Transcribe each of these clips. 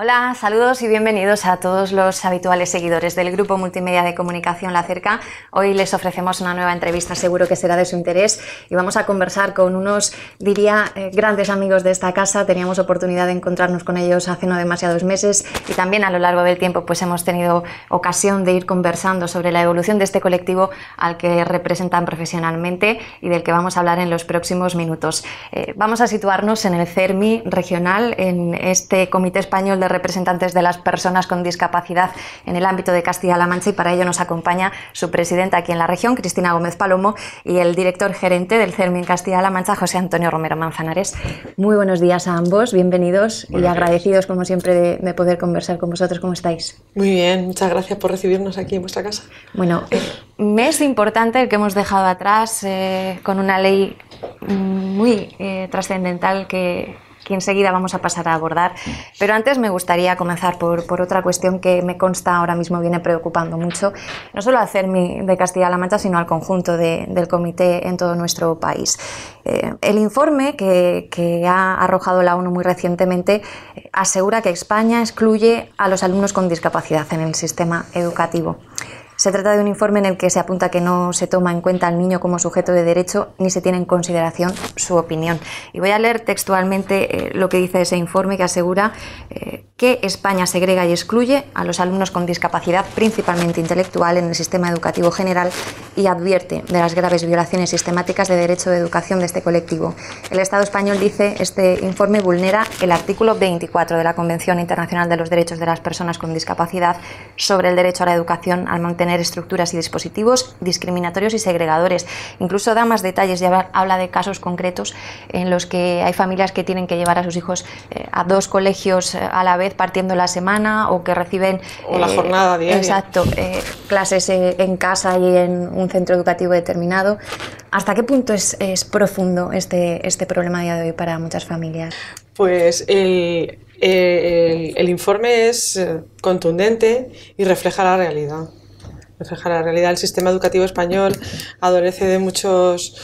Hola, saludos y bienvenidos a todos los habituales seguidores del Grupo Multimedia de Comunicación La Cerca. Hoy les ofrecemos una nueva entrevista, seguro que será de su interés, y vamos a conversar con unos, diría, grandes amigos de esta casa. Teníamos oportunidad de encontrarnos con ellos hace no demasiados meses y también a lo largo del tiempo pues hemos tenido ocasión de ir conversando sobre la evolución de este colectivo al que representan profesionalmente y del que vamos a hablar en los próximos minutos. Vamos a situarnos en el CERMI regional, en este Comité Español de Representantes de las Personas con Discapacidad en el ámbito de Castilla-La Mancha, y para ello nos acompaña su presidenta aquí en la región, Cristina Gómez Palomo, y el director gerente del CERMI en Castilla-La Mancha, José Antonio Romero Manzanares. Muy buenos días a ambos, bienvenidos y agradecidos como siempre de poder conversar con vosotros. ¿Cómo estáis? Muy bien, muchas gracias por recibirnos aquí en vuestra casa. Bueno, mes importante el que hemos dejado atrás, con una ley muy trascendental que enseguida vamos a pasar a abordar, pero antes me gustaría comenzar por otra cuestión que me consta ahora mismo viene preocupando mucho, no solo al CERMI de Castilla-La Mancha, sino al conjunto del comité en todo nuestro país. El informe que ha arrojado la ONU muy recientemente asegura que España excluye a los alumnos con discapacidad en el sistema educativo. Se trata de un informe en el que se apunta que no se toma en cuenta al niño como sujeto de derecho ni se tiene en consideración su opinión. Y voy a leer textualmente lo que dice ese informe, que asegura que España segrega y excluye a los alumnos con discapacidad, principalmente intelectual, en el sistema educativo general, y advierte de las graves violaciones sistemáticas de derecho de educación de este colectivo. El Estado español, dice este informe, vulnera el artículo 24 de la Convención Internacional de los Derechos de las Personas con Discapacidad sobre el derecho a la educación, al mantener estructuras y dispositivos discriminatorios y segregadores. Incluso da más detalles y habla de casos concretos en los que hay familias que tienen que llevar a sus hijos a dos colegios a la vez, partiendo la semana, o que reciben la jornada diaria. Exacto, clases en casa y en un centro educativo determinado. ¿Hasta qué punto es profundo este problema a día de hoy para muchas familias? Pues el informe es contundente y refleja la realidad. El sistema educativo español adolece de muchos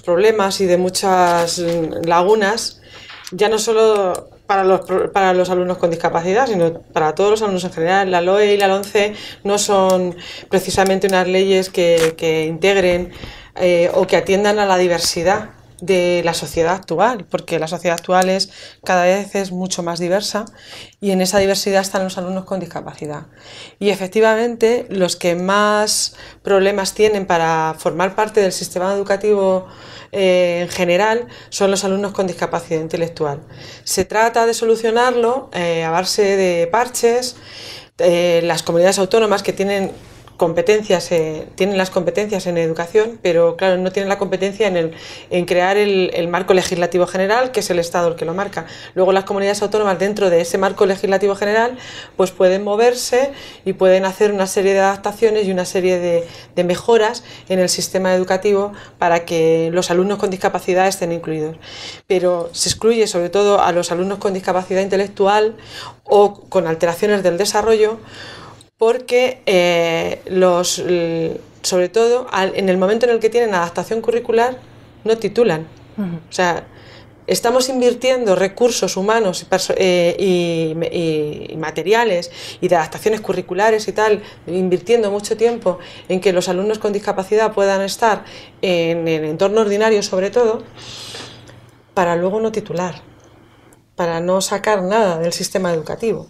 problemas y de muchas lagunas, ya no solo para los alumnos con discapacidad, sino para todos los alumnos en general. La LOE y la LOMCE no son precisamente unas leyes que integren o que atiendan a la diversidad de la sociedad actual, porque la sociedad actual cada vez es mucho más diversa, y en esa diversidad están los alumnos con discapacidad. Y efectivamente los que más problemas tienen para formar parte del sistema educativo en general son los alumnos con discapacidad intelectual. Se trata de solucionarlo a base de parches. Las comunidades autónomas que tienen las competencias en educación, pero claro, no tienen la competencia en crear el marco legislativo general, que es el Estado el que lo marca. Luego las comunidades autónomas, dentro de ese marco legislativo general, pues pueden moverse y pueden hacer una serie de adaptaciones y una serie de mejoras en el sistema educativo para que los alumnos con discapacidad estén incluidos. Pero se excluye sobre todo a los alumnos con discapacidad intelectual o con alteraciones del desarrollo, porque sobre todo en el momento en el que tienen adaptación curricular no titulan. O sea, estamos invirtiendo recursos humanos y materiales y de adaptaciones curriculares y tal, invirtiendo mucho tiempo en que los alumnos con discapacidad puedan estar en el entorno ordinario, sobre todo, para luego no titular, para no sacar nada del sistema educativo.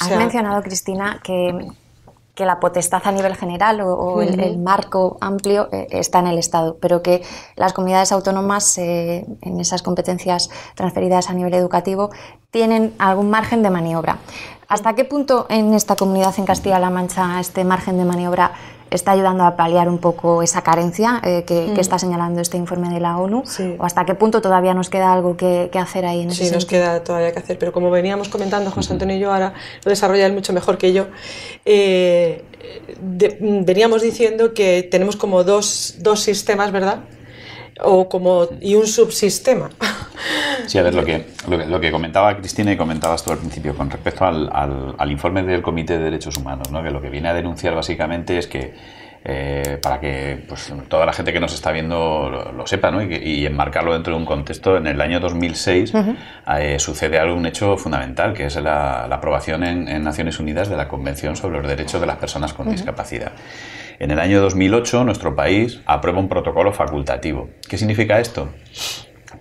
Has mencionado, Cristina, que la potestad a nivel general o el marco amplio está en el Estado, pero que las comunidades autónomas, en esas competencias transferidas a nivel educativo, tienen algún margen de maniobra. ¿Hasta qué punto en esta comunidad, en Castilla-La Mancha, este margen de maniobra está ayudando a paliar un poco esa carencia que está señalando este informe de la ONU? Sí. ¿O hasta qué punto todavía nos queda algo que hacer ahí en ese sentido? Sí, nos queda todavía que hacer, pero como veníamos comentando José Antonio y yo, ahora lo desarrolla él mucho mejor que yo, veníamos diciendo que tenemos como dos sistemas, ¿verdad? Y un subsistema. Sí, a ver, lo que comentaba Cristina y comentabas tú al principio con respecto al informe del Comité de Derechos Humanos, ¿no? Que lo que viene a denunciar básicamente es que para que pues, toda la gente que nos está viendo lo sepa, ¿no? Y enmarcarlo dentro de un contexto. En el año 2006 sucede algo, un hecho fundamental, que es la aprobación en Naciones Unidas de la Convención sobre los Derechos de las Personas con Discapacidad. En el año 2008 nuestro país aprueba un protocolo facultativo. ¿Qué significa esto?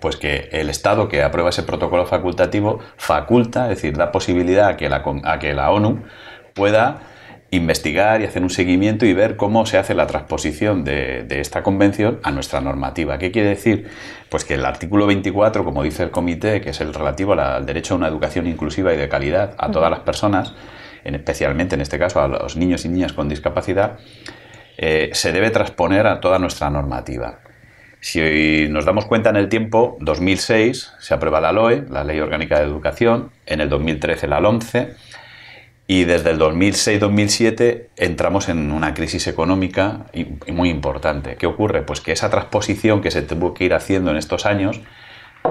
Pues que el Estado que aprueba ese protocolo facultativo faculta, es decir, da posibilidad a que la ONU pueda investigar y hacer un seguimiento y ver cómo se hace la transposición de esta convención a nuestra normativa. ¿Qué quiere decir? Pues que el artículo 24, como dice el comité, que es el relativo al derecho a una educación inclusiva y de calidad a todas las personas, especialmente en este caso a los niños y niñas con discapacidad, se debe transponer a toda nuestra normativa. Si nos damos cuenta en el tiempo, 2006 se aprueba la LOE, la Ley Orgánica de Educación, en el 2013 la LOMCE, y desde el 2006-2007 entramos en una crisis económica y muy importante. ¿Qué ocurre? Pues que esa transposición que se tuvo que ir haciendo en estos años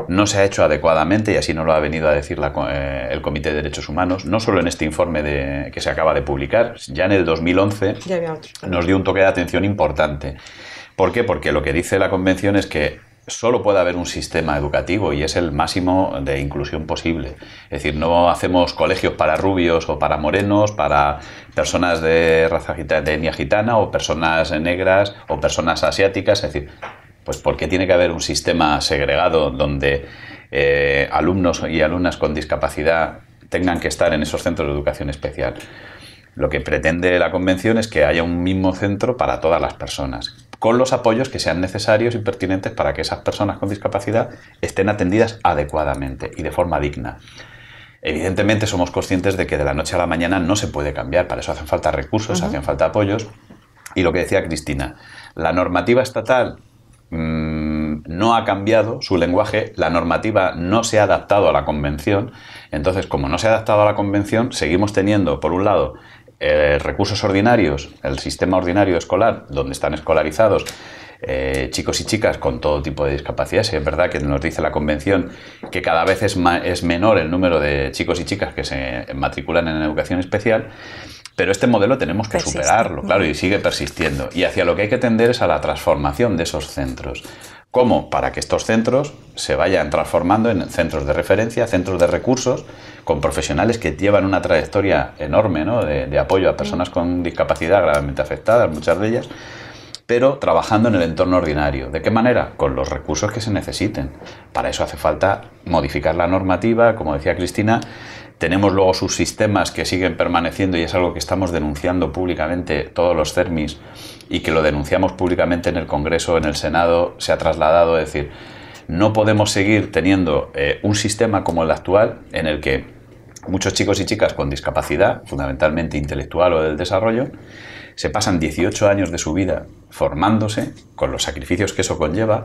no se ha hecho adecuadamente, y así nos lo ha venido a decir el Comité de Derechos Humanos, no solo en este informe que se acaba de publicar, ya en el 2011 nos dio un toque de atención importante. ¿Por qué? Porque lo que dice la Convención es que solo puede haber un sistema educativo y es el máximo de inclusión posible. Es decir, no hacemos colegios para rubios o para morenos, para personas de raza gitana, de etnia gitana, o personas negras o personas asiáticas. Es decir, pues porque tiene que haber un sistema segregado donde alumnos y alumnas con discapacidad tengan que estar en esos centros de educación especial. Lo que pretende la Convención es que haya un mismo centro para todas las personas, con los apoyos que sean necesarios y pertinentes para que esas personas con discapacidad estén atendidas adecuadamente y de forma digna. Evidentemente somos conscientes de que de la noche a la mañana no se puede cambiar, para eso hacen falta recursos, hacen falta apoyos, y lo que decía Cristina, la normativa estatal no ha cambiado su lenguaje, la normativa no se ha adaptado a la Convención. Entonces, como no se ha adaptado a la Convención, seguimos teniendo, por un lado, recursos ordinarios, el sistema ordinario escolar, donde están escolarizados chicos y chicas con todo tipo de discapacidades. Es verdad que nos dice la Convención que cada vez es menor el número de chicos y chicas que se matriculan en educación especial, pero este modelo tenemos que superarlo, claro, y sigue persistiendo. Y hacia lo que hay que tender es a la transformación de esos centros. ¿Cómo? Para que estos centros se vayan transformando en centros de referencia, centros de recursos, con profesionales que llevan una trayectoria enorme, ¿no?, de apoyo a personas con discapacidad gravemente afectadas, muchas de ellas, pero trabajando en el entorno ordinario. ¿De qué manera? Con los recursos que se necesiten. Para eso hace falta modificar la normativa, como decía Cristina. Tenemos luego subsistemas que siguen permaneciendo y es algo que estamos denunciando públicamente todos los CERMIS y que lo denunciamos públicamente en el Congreso, en el Senado, se ha trasladado. Es decir, no podemos seguir teniendo un sistema como el actual en el que muchos chicos y chicas con discapacidad, fundamentalmente intelectual o del desarrollo, se pasan 18 años de su vida formándose, con los sacrificios que eso conlleva.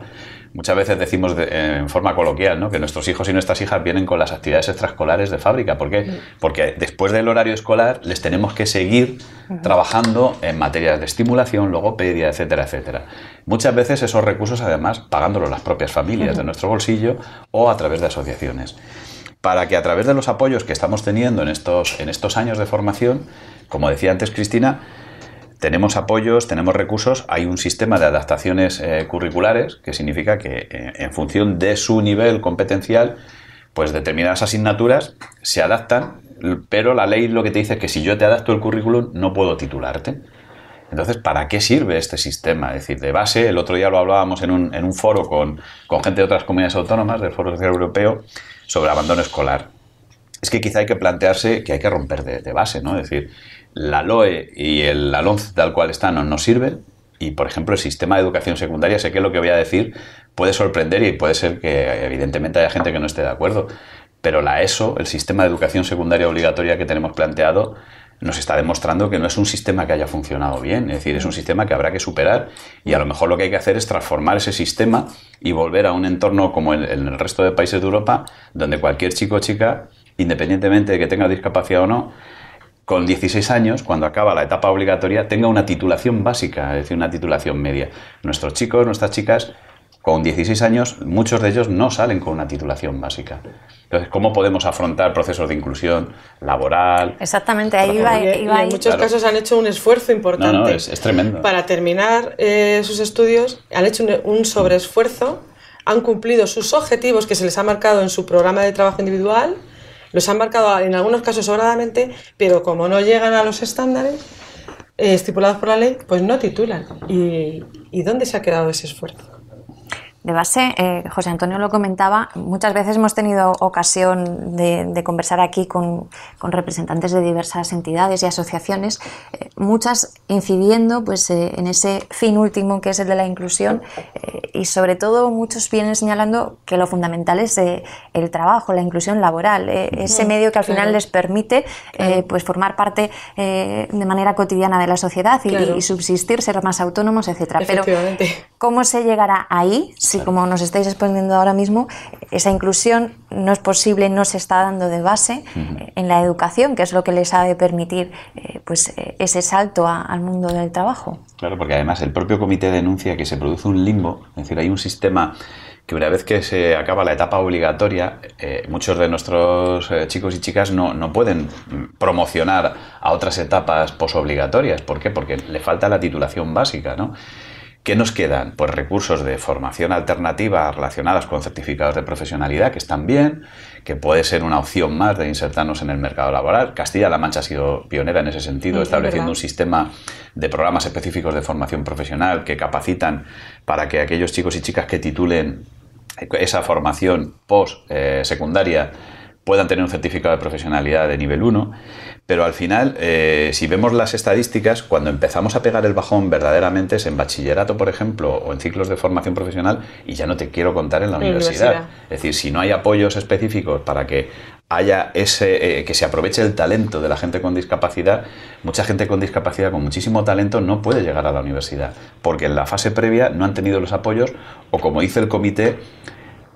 Muchas veces decimos en forma coloquial, ¿no?, que nuestros hijos y nuestras hijas vienen con las actividades extraescolares de fábrica. ¿Por qué? Porque después del horario escolar les tenemos que seguir trabajando en materias de estimulación, logopedia, etcétera, etcétera. Muchas veces esos recursos, además, pagándolos las propias familias de nuestro bolsillo o a través de asociaciones. Para que a través de los apoyos que estamos teniendo en estos años de formación, como decía antes Cristina, tenemos apoyos, tenemos recursos, hay un sistema de adaptaciones curriculares, que significa que en función de su nivel competencial, pues determinadas asignaturas se adaptan, pero la ley lo que te dice es que si yo te adapto el currículum no puedo titularte. Entonces, ¿para qué sirve este sistema? Es decir, de base, el otro día lo hablábamos en un foro con gente de otras comunidades autónomas, del Foro Social Europeo, sobre abandono escolar. Es que quizá hay que plantearse que hay que romper de base, ¿no? Es decir, la LOE y la LOMCE tal cual están no nos sirven, y por ejemplo el sistema de educación secundaria, sé que lo que voy a decir puede sorprender y puede ser que evidentemente haya gente que no esté de acuerdo, pero la ESO, el sistema de educación secundaria obligatoria que tenemos planteado, nos está demostrando que no es un sistema que haya funcionado bien. Es decir, es un sistema que habrá que superar, y a lo mejor lo que hay que hacer es transformar ese sistema y volver a un entorno como en el resto de países de Europa, donde cualquier chico o chica, independientemente de que tenga discapacidad o no, con 16 años, cuando acaba la etapa obligatoria, tenga una titulación básica, es decir, una titulación media. Nuestros chicos, nuestras chicas, con 16 años, muchos de ellos no salen con una titulación básica. Entonces, ¿cómo podemos afrontar procesos de inclusión laboral? Exactamente, ahí iba y en muchos casos han hecho un esfuerzo importante. No, es tremendo. Para terminar sus estudios, han hecho un sobreesfuerzo, han cumplido sus objetivos que se les ha marcado en su programa de trabajo individual, los han marcado en algunos casos sobradamente, pero como no llegan a los estándares estipulados por la ley, pues no titulan. ¿Y dónde se ha quedado ese esfuerzo? De base, José Antonio lo comentaba, muchas veces hemos tenido ocasión de conversar aquí con representantes de diversas entidades y asociaciones, muchas incidiendo pues, en ese fin último que es el de la inclusión, y sobre todo muchos vienen señalando que lo fundamental es el trabajo, la inclusión laboral, ese medio que al final les permite pues formar parte de manera cotidiana de la sociedad y subsistir, ser más autónomos, etc. Pero ¿cómo se llegará ahí? Si, como nos estáis exponiendo ahora mismo, esa inclusión no es posible, no se está dando de base en la educación, que es lo que les ha de permitir pues, ese salto al mundo del trabajo. Claro, porque además el propio comité denuncia que se produce un limbo, es decir, hay un sistema que una vez que se acaba la etapa obligatoria, muchos de nuestros chicos y chicas no pueden promocionar a otras etapas posobligatorias. ¿Por qué? Porque le falta la titulación básica, ¿no? ¿Qué nos quedan? Pues recursos de formación alternativa relacionados con certificados de profesionalidad, que están bien, que puede ser una opción más de insertarnos en el mercado laboral. Castilla-La Mancha ha sido pionera en ese sentido, estableciendo un sistema de programas específicos de formación profesional que capacitan para que aquellos chicos y chicas que titulen esa formación post-secundaria puedan tener un certificado de profesionalidad de nivel 1, pero al final, si vemos las estadísticas, cuando empezamos a pegar el bajón verdaderamente es en bachillerato, por ejemplo, o en ciclos de formación profesional, y ya no te quiero contar en la universidad. Es decir, si no hay apoyos específicos para que haya que se aproveche el talento de la gente con discapacidad, mucha gente con discapacidad con muchísimo talento no puede llegar a la universidad, porque en la fase previa no han tenido los apoyos, o como dice el comité,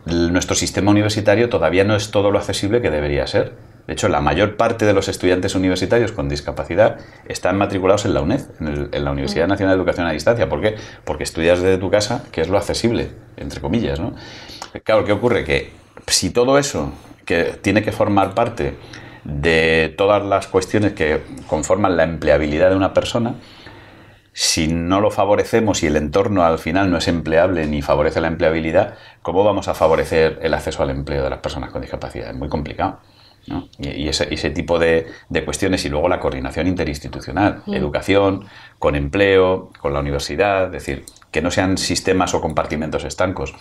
nuestro sistema universitario todavía no es todo lo accesible que debería ser. De hecho, la mayor parte de los estudiantes universitarios con discapacidad están matriculados en la UNED, en la Universidad Nacional de Educación a Distancia. ¿Por qué? Porque estudias desde tu casa, que es lo accesible, entre comillas, ¿no? Claro, ¿qué ocurre? Que si todo eso que tiene que formar parte de todas las cuestiones que conforman la empleabilidad de una persona, si no lo favorecemos y el entorno al final no es empleable ni favorece la empleabilidad, ¿cómo vamos a favorecer el acceso al empleo de las personas con discapacidad? Es muy complicado, ¿no? Y ese tipo de cuestiones, y luego la coordinación interinstitucional, educación, con empleo, con la universidad, es decir, que no sean sistemas o compartimentos estancos,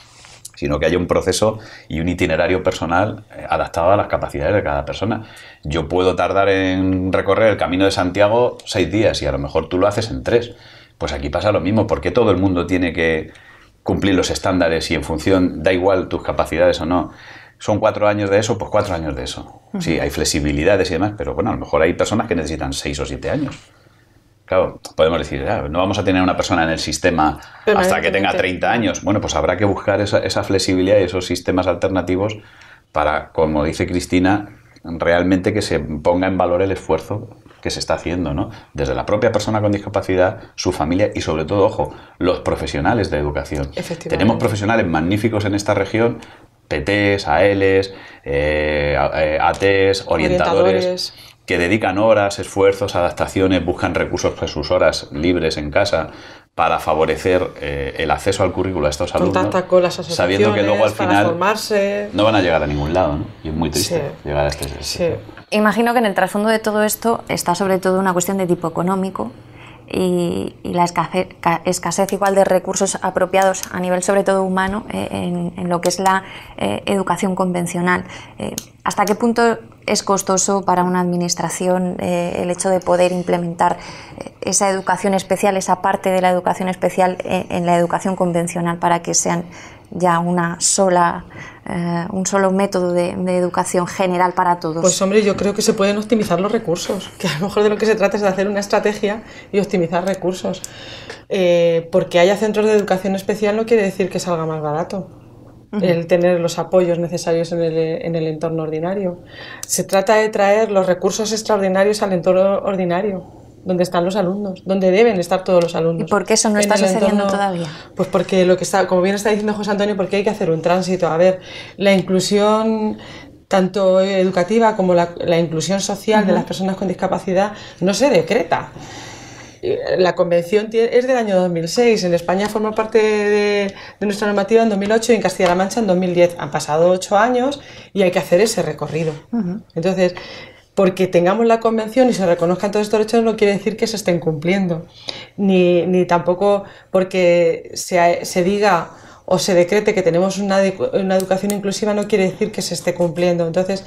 sino que haya un proceso y un itinerario personal adaptado a las capacidades de cada persona. Yo puedo tardar en recorrer el Camino de Santiago 6 días y a lo mejor tú lo haces en 3. Pues aquí pasa lo mismo. ¿Por qué todo el mundo tiene que cumplir los estándares y en función, da igual tus capacidades o no? ¿Son 4 años de eso? Pues 4 años de eso. Sí, hay flexibilidades y demás, pero bueno, a lo mejor hay personas que necesitan 6 o 7 años. Claro, podemos decir, no vamos a tener una persona en el sistema hasta que tenga 30 años. Bueno, pues habrá que buscar esa flexibilidad y esos sistemas alternativos para, como dice Cristina, realmente que se ponga en valor el esfuerzo que se está haciendo, ¿no? Desde la propia persona con discapacidad, su familia y sobre todo, ojo, los profesionales de educación. Tenemos profesionales magníficos en esta región, PTs, ALs, ATs, orientadores, que dedican horas, esfuerzos, adaptaciones, buscan recursos para sus horas libres en casa para favorecer el acceso al currículo a estos alumnos, contacta con las asociaciones, sabiendo que luego al final formarse. No van a llegar a ningún lado, ¿no? Y es muy triste llegar a este. Sí. Imagino que en el trasfondo de todo esto está sobre todo una cuestión de tipo económico y la escasez igual de recursos apropiados a nivel sobre todo humano en lo que es la educación convencional. ¿Hasta qué punto es costoso para una administración el hecho de poder implementar esa educación especial, esa parte de la educación especial en la educación convencional para que sean ya un solo método de educación general para todos? Pues hombre, yo creo que se pueden optimizar los recursos, que a lo mejor de lo que se trata es de hacer una estrategia y optimizar recursos. Porque haya centros de educación especial no quiere decir que salga más barato el tener los apoyos necesarios en el entorno ordinario. Se trata de traer los recursos extraordinarios al entorno ordinario, donde están los alumnos, donde deben estar todos los alumnos. ¿Y por qué eso no está sucediendo todavía? Pues porque como bien está diciendo José Antonio, porque hay que hacer un tránsito. A ver, la inclusión tanto educativa como la inclusión social de las personas con discapacidad no se decreta. La convención es del año 2006, en España formó parte de nuestra normativa en 2008 y en Castilla-La Mancha en 2010. Han pasado 8 años y hay que hacer ese recorrido. Entonces, porque tengamos la convención y se reconozcan todos estos derechos no quiere decir que se estén cumpliendo, ni tampoco porque se diga o se decrete que tenemos una educación inclusiva no quiere decir que se esté cumpliendo. Entonces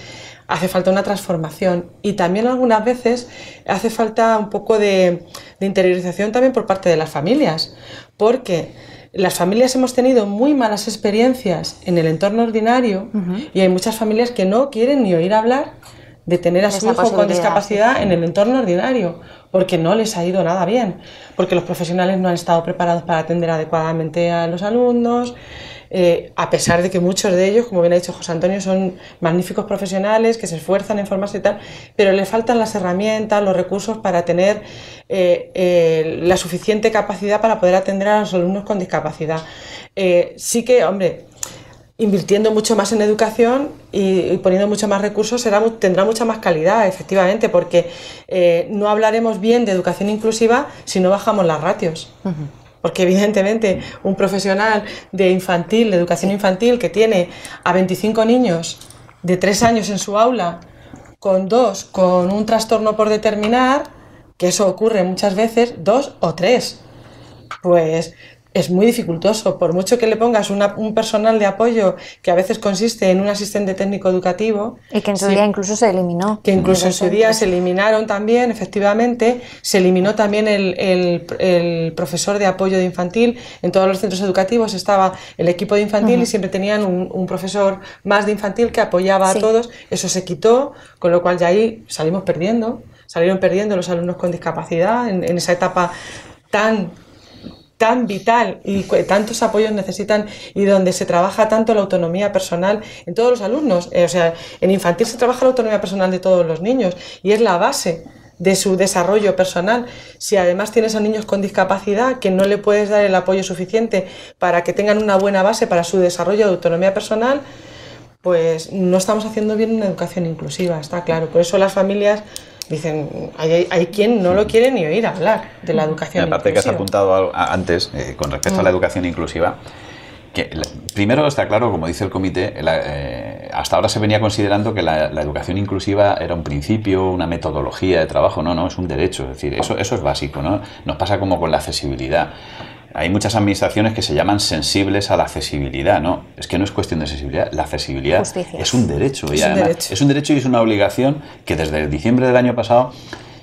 hace falta una transformación y también algunas veces hace falta un poco de interiorización también por parte de las familias, porque las familias hemos tenido muy malas experiencias en el entorno ordinario y hay muchas familias que no quieren ni oír hablar de tener a su hijo con discapacidad en el entorno ordinario, porque no les ha ido nada bien, porque los profesionales no han estado preparados para atender adecuadamente a los alumnos, a pesar de que muchos de ellos, como bien ha dicho José Antonio, son magníficos profesionales que se esfuerzan en formarse y tal, pero les faltan las herramientas, los recursos para tener la suficiente capacidad para poder atender a los alumnos con discapacidad. Sí que, hombre, invirtiendo mucho más en educación y poniendo mucho más recursos tendrá mucha más calidad, efectivamente, porque no hablaremos bien de educación inclusiva si no bajamos las ratios. Porque evidentemente un profesional de educación infantil, que tiene a 25 niños de 3 años en su aula, con 2 con un trastorno por determinar, que eso ocurre muchas veces, 2 o 3, pues es muy dificultoso. Por mucho que le pongas un personal de apoyo que a veces consiste en un asistente técnico educativo. Y que en su día incluso se eliminó. Que incluso en su día se eliminaron también, efectivamente. Se eliminó también el profesor de apoyo de infantil. En todos los centros educativos estaba el equipo de infantil y siempre tenían un profesor más de infantil que apoyaba a todos. Eso se quitó, con lo cual ya ahí salieron perdiendo los alumnos con discapacidad en esa etapa tan vital y tantos apoyos necesitan y donde se trabaja tanto la autonomía personal en todos los alumnos. O sea, en infantil se trabaja la autonomía personal de todos los niños y es la base de su desarrollo personal. Si además tienes a niños con discapacidad que no le puedes dar el apoyo suficiente para que tengan una buena base para su desarrollo de autonomía personal, pues no estamos haciendo bien una educación inclusiva, está claro. Por eso las familias dicen, hay quien no lo quiere ni oír hablar de la educación inclusiva. Aparte que has apuntado antes, con respecto a la educación inclusiva, que primero está claro, como dice el comité, hasta ahora se venía considerando que la educación inclusiva era un principio, una metodología de trabajo. No, es un derecho, es decir, eso es básico, ¿no? Nos pasa como con la accesibilidad. Hay muchas administraciones que se llaman sensibles a la accesibilidad, ¿no? Es que no es cuestión de accesibilidad, la accesibilidad es un derecho. Y además, es un derecho y es una obligación que desde diciembre del año pasado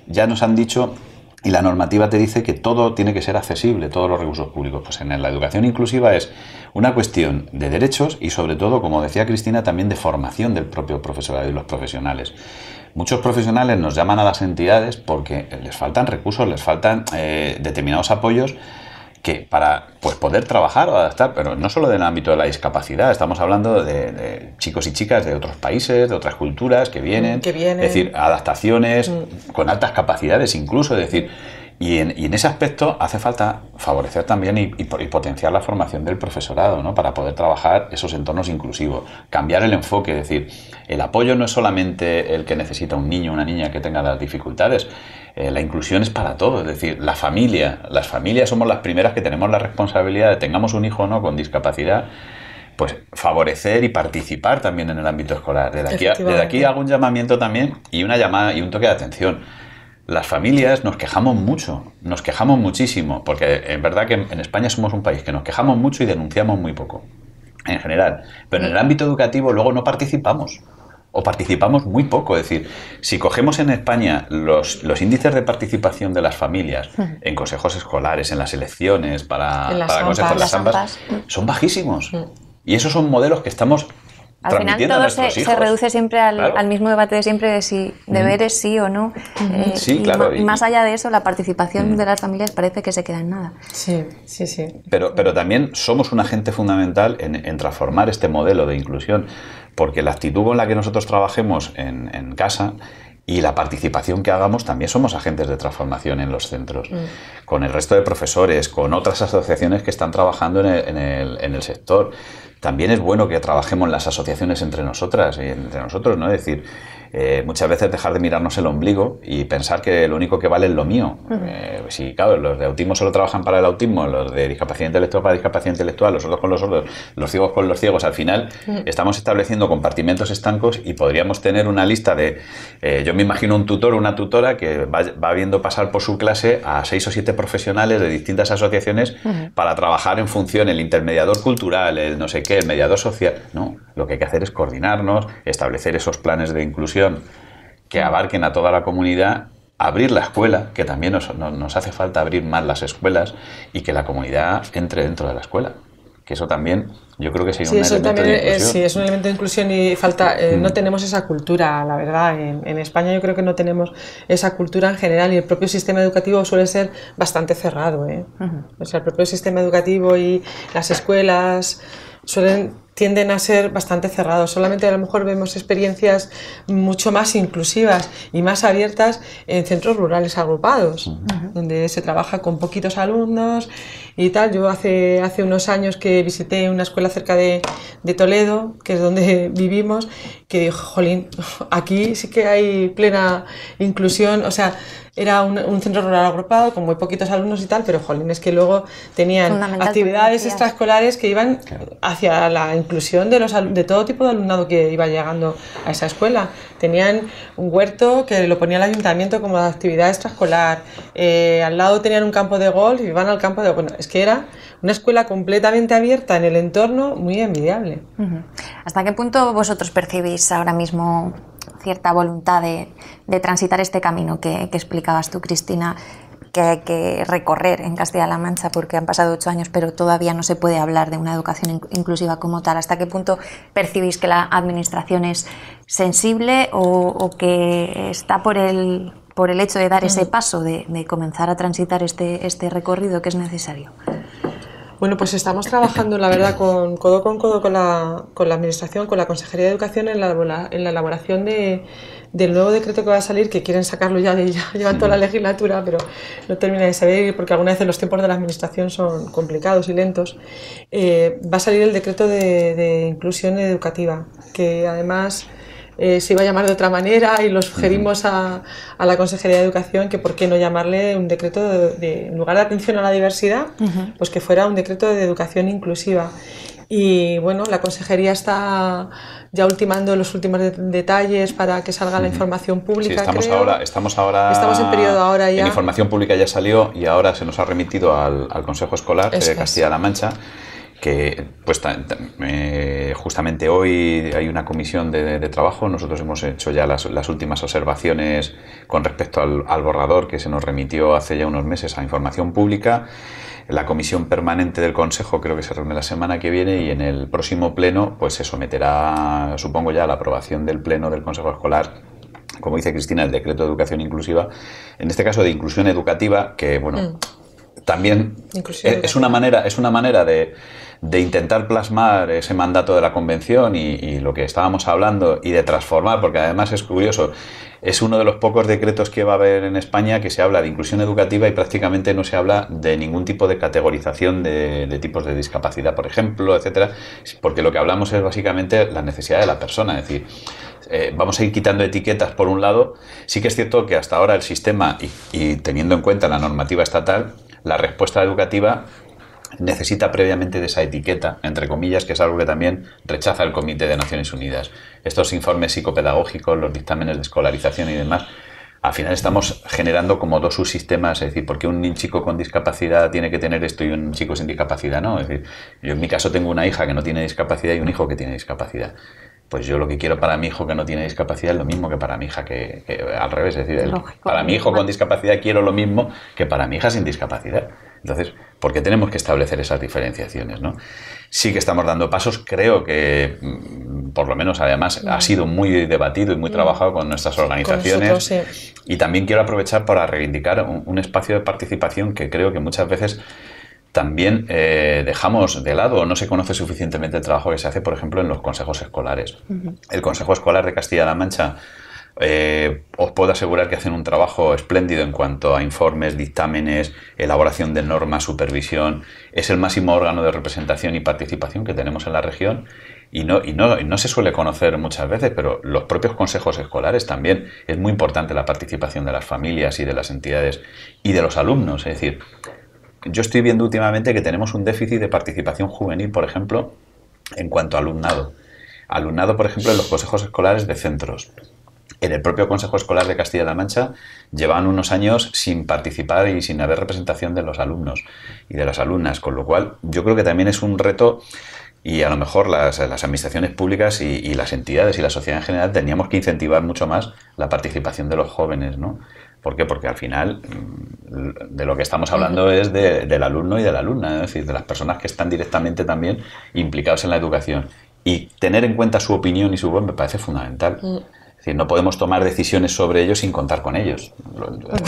ya nos han dicho, y la normativa te dice que todo tiene que ser accesible, todos los recursos públicos. Pues en la educación inclusiva es una cuestión de derechos y sobre todo, como decía Cristina, también de formación del propio profesorado y los profesionales. Muchos profesionales nos llaman a las entidades porque les faltan recursos, les faltan determinados apoyos que para poder trabajar o adaptar, pero no solo del ámbito de la discapacidad, estamos hablando de chicos y chicas de otros países, de otras culturas que vienen. Es decir, adaptaciones con altas capacidades incluso, es decir, y en ese aspecto hace falta favorecer también y potenciar la formación del profesorado, ¿no? Para poder trabajar esos entornos inclusivos, cambiar el enfoque, es decir, el apoyo no es solamente el que necesita un niño o una niña que tenga las dificultades. La inclusión es para todo, es decir, las familias somos las primeras que tenemos la responsabilidad de tengamos un hijo o no con discapacidad, pues favorecer y participar también en el ámbito escolar. Desde aquí hago un llamamiento también y una llamada y un toque de atención. Las familias nos quejamos muchísimo, porque es verdad que en España somos un país que nos quejamos mucho y denunciamos muy poco, en general, pero en el ámbito educativo luego no participamos. O participamos muy poco, es decir, si cogemos en España los índices de participación de las familias en consejos escolares, en las elecciones, para consejos de las AMPAs, son bajísimos. Y esos son modelos que estamos al final todo se reduce siempre al mismo debate de siempre de si deberes sí o no. Sí, claro. Y más allá de eso, la participación de las familias parece que se queda en nada. Sí. Pero también somos un agente fundamental en transformar este modelo de inclusión, porque la actitud con la que nosotros trabajemos en casa y la participación que hagamos también somos agentes de transformación en los centros, con el resto de profesores, con otras asociaciones que están trabajando en el sector. también es bueno que trabajemos en las asociaciones entre nosotras y entre nosotros, ¿no? Es decir, muchas veces dejar de mirarnos el ombligo y pensar que lo único que vale es lo mío. Si, claro, los de autismo solo trabajan para el autismo, los de discapacidad intelectual para discapacidad intelectual, los sordos con los sordos, los ciegos con los ciegos, al final estamos estableciendo compartimentos estancos y podríamos tener una lista de... yo me imagino un tutor o una tutora que va viendo pasar por su clase a 6 o 7 profesionales de distintas asociaciones para trabajar en función el intermediador cultural, el no sé qué, el mediador social. No, lo que hay que hacer es coordinarnos, establecer esos planes de inclusión que abarquen a toda la comunidad, abrir la escuela, que también nos hace falta abrir más las escuelas y que la comunidad entre dentro de la escuela. Que eso también, yo creo que sería un elemento de inclusión. Sí, es un elemento de inclusión y falta, no tenemos esa cultura, la verdad. En España yo creo que no tenemos esa cultura en general y el propio sistema educativo suele ser bastante cerrado. O sea, el propio sistema educativo y las escuelas tienden a ser bastante cerrados. Solamente a lo mejor vemos experiencias mucho más inclusivas y más abiertas en centros rurales agrupados, donde se trabaja con poquitos alumnos y tal. Yo hace unos años que visité una escuela cerca de Toledo, que es donde vivimos, que dije, jolín, aquí sí que hay plena inclusión, o sea, era un centro rural agrupado con muy poquitos alumnos y tal, pero jolín, es que luego tenían actividades extraescolares que iban hacia la inclusión de todo tipo de alumnado que iba llegando a esa escuela. Tenían un huerto que lo ponía el ayuntamiento como actividad extraescolar, al lado tenían un campo de golf y iban al campo de golf. Bueno, es que era una escuela completamente abierta en el entorno, muy envidiable. ¿Hasta qué punto vosotros percibís ahora mismo cierta voluntad de transitar este camino que explicabas tú, Cristina, que hay que recorrer en Castilla-La Mancha porque han pasado 8 años pero todavía no se puede hablar de una educación inclusiva como tal? ¿Hasta qué punto percibís que la administración es sensible o que está por el hecho de dar ese paso, de comenzar a transitar este recorrido que es necesario? Bueno, pues estamos trabajando, la verdad, codo con codo con la Administración, con la Consejería de Educación en la elaboración del nuevo decreto que va a salir, que quieren sacarlo ya llevan toda la legislatura, pero no termina de saber porque algunas veces los tiempos de la Administración son complicados y lentos. Va a salir el decreto de inclusión educativa, que además se iba a llamar de otra manera y lo sugerimos a la Consejería de Educación que por qué no llamarle un decreto en lugar de atención a la diversidad, pues que fuera un decreto de educación inclusiva. Y bueno, la Consejería está ya ultimando los últimos detalles para que salga la información pública. Sí, estamos en periodo ahora ya. En información pública ya salió y ahora se nos ha remitido al Consejo Escolar de Castilla-La Mancha, que pues justamente hoy hay una comisión de trabajo. Nosotros hemos hecho ya las últimas observaciones con respecto al borrador que se nos remitió hace ya unos meses a información pública. La comisión permanente del Consejo creo que se reúne la semana que viene y en el próximo pleno pues se someterá, supongo ya, a la aprobación del pleno del Consejo Escolar, como dice Cristina, el decreto de educación inclusiva, en este caso de inclusión educativa, que bueno, también es una manera de intentar plasmar ese mandato de la Convención y lo que estábamos hablando y de transformar, porque además es curioso, es uno de los pocos decretos que va a haber en España que se habla de inclusión educativa y prácticamente no se habla de ningún tipo de categorización de tipos de discapacidad, por ejemplo, etcétera, porque lo que hablamos es básicamente la necesidad de la persona, es decir, vamos a ir quitando etiquetas por un lado. Sí que es cierto que hasta ahora el sistema, y teniendo en cuenta la normativa estatal, la respuesta educativa necesita previamente de esa etiqueta, entre comillas, que es algo que también rechaza el Comité de Naciones Unidas. Estos informes psicopedagógicos, los dictámenes de escolarización y demás, al final estamos generando como dos subsistemas, es decir, ¿por qué un chico con discapacidad tiene que tener esto y un chico sin discapacidad no? Es decir, yo en mi caso tengo una hija que no tiene discapacidad y un hijo que tiene discapacidad. Pues yo lo que quiero para mi hijo que no tiene discapacidad es lo mismo que para mi hija que al revés, es decir, para mi hijo con discapacidad quiero lo mismo que para mi hija sin discapacidad. Entonces, ¿por qué tenemos que establecer esas diferenciaciones, no? Sí que estamos dando pasos, creo que por lo menos además ha sido muy debatido y muy trabajado con nuestras organizaciones. Con nosotros, sí. Y también quiero aprovechar para reivindicar un espacio de participación que creo que muchas veces también dejamos de lado o no se conoce suficientemente el trabajo que se hace, por ejemplo, en los consejos escolares. El Consejo Escolar de Castilla-La Mancha Os puedo asegurar que hacen un trabajo espléndido en cuanto a informes, dictámenes, elaboración de normas, supervisión. Es el máximo órgano de representación y participación que tenemos en la región y no se suele conocer muchas veces, pero los propios consejos escolares también. Es muy importante la participación de las familias y de las entidades y de los alumnos. Es decir, yo estoy viendo últimamente que tenemos un déficit de participación juvenil, por ejemplo, en cuanto a alumnado. Alumnado, por ejemplo, en los consejos escolares de centros. En el propio Consejo Escolar de Castilla-La Mancha llevan unos años sin participar y sin haber representación de los alumnos y de las alumnas, con lo cual yo creo que también es un reto y a lo mejor las administraciones públicas y las entidades y la sociedad en general teníamos que incentivar mucho más la participación de los jóvenes, ¿no? ¿Por qué? Porque al final de lo que estamos hablando es del alumno y de la alumna, es decir, de las personas que están directamente también implicados en la educación. Y tener en cuenta su opinión y su voz me parece fundamental. Es decir, no podemos tomar decisiones sobre ellos sin contar con ellos.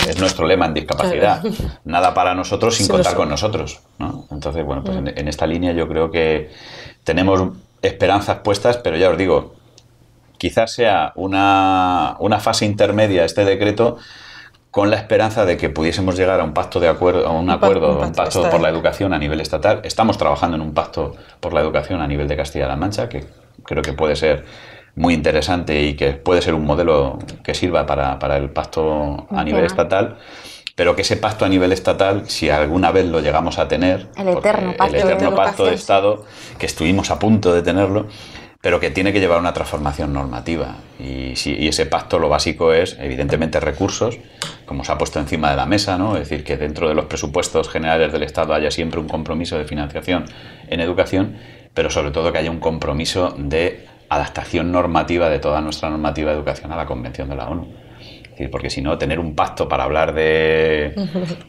Es nuestro lema en discapacidad. Nada para nosotros sin contar con nosotros, ¿no? Entonces, bueno, pues en esta línea yo creo que tenemos esperanzas puestas, pero ya os digo, quizás sea una fase intermedia este decreto con la esperanza de que pudiésemos llegar a un pacto de acuerdo, a un pacto por la educación a nivel estatal. Estamos trabajando en un pacto por la educación a nivel de Castilla-La Mancha, que creo que puede ser muy interesante y que puede ser un modelo que sirva para el pacto a nivel estatal, pero que ese pacto a nivel estatal, si alguna vez lo llegamos a tener, el eterno pacto de Estado, que estuvimos a punto de tenerlo, pero que tiene que llevar una transformación normativa. Y ese pacto lo básico es, evidentemente, recursos, como se ha puesto encima de la mesa, ¿no? Es decir, que dentro de los presupuestos generales del Estado haya siempre un compromiso de financiación en educación, pero sobre todo que haya un compromiso de adaptación normativa de toda nuestra normativa de educación a la Convención de la ONU. Es decir, porque si no, tener un pacto para hablar de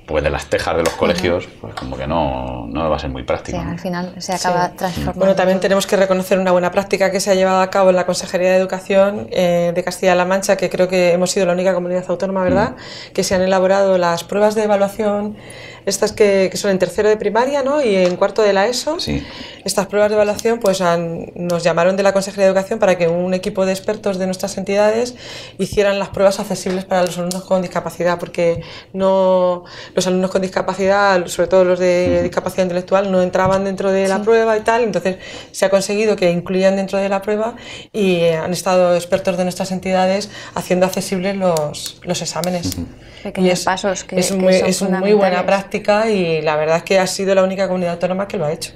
las tejas de los colegios, pues como que no va a ser muy práctico. Sí, al final se acaba transformando. Bueno, también tenemos que reconocer una buena práctica que se ha llevado a cabo en la Consejería de Educación de Castilla-La Mancha, que creo que hemos sido la única comunidad autónoma, ¿verdad?, que se han elaborado las pruebas de evaluación, estas que son en tercero de primaria, ¿no?, y en cuarto de la ESO. Sí. Estas pruebas de evaluación pues nos llamaron de la Consejería de Educación para que un equipo de expertos de nuestras entidades hicieran las pruebas accesibles para los alumnos con discapacidad, porque los alumnos con discapacidad, sobre todo los de discapacidad intelectual, no entraban dentro de la prueba y tal. Entonces se ha conseguido que incluyan dentro de la prueba y han estado expertos de nuestras entidades haciendo accesibles los exámenes. Pequeños pasos que es muy buena práctica y la verdad es que ha sido la única comunidad autónoma que lo ha hecho.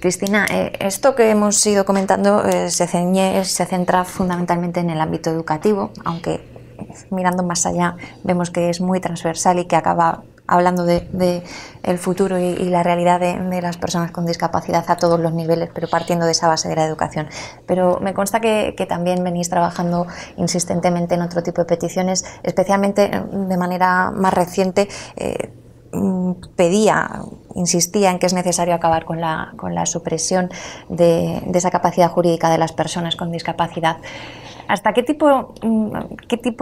Cristina, esto que hemos ido comentando se centra fundamentalmente en el ámbito educativo, aunque mirando más allá vemos que es muy transversal y que acaba hablando de el futuro y la realidad de las personas con discapacidad a todos los niveles, pero partiendo de esa base de la educación. Pero me consta que también venís trabajando insistentemente en otro tipo de peticiones, especialmente de manera más reciente. Insistía en que es necesario acabar con la supresión de esa capacidad jurídica de las personas con discapacidad. ¿Hasta qué tipo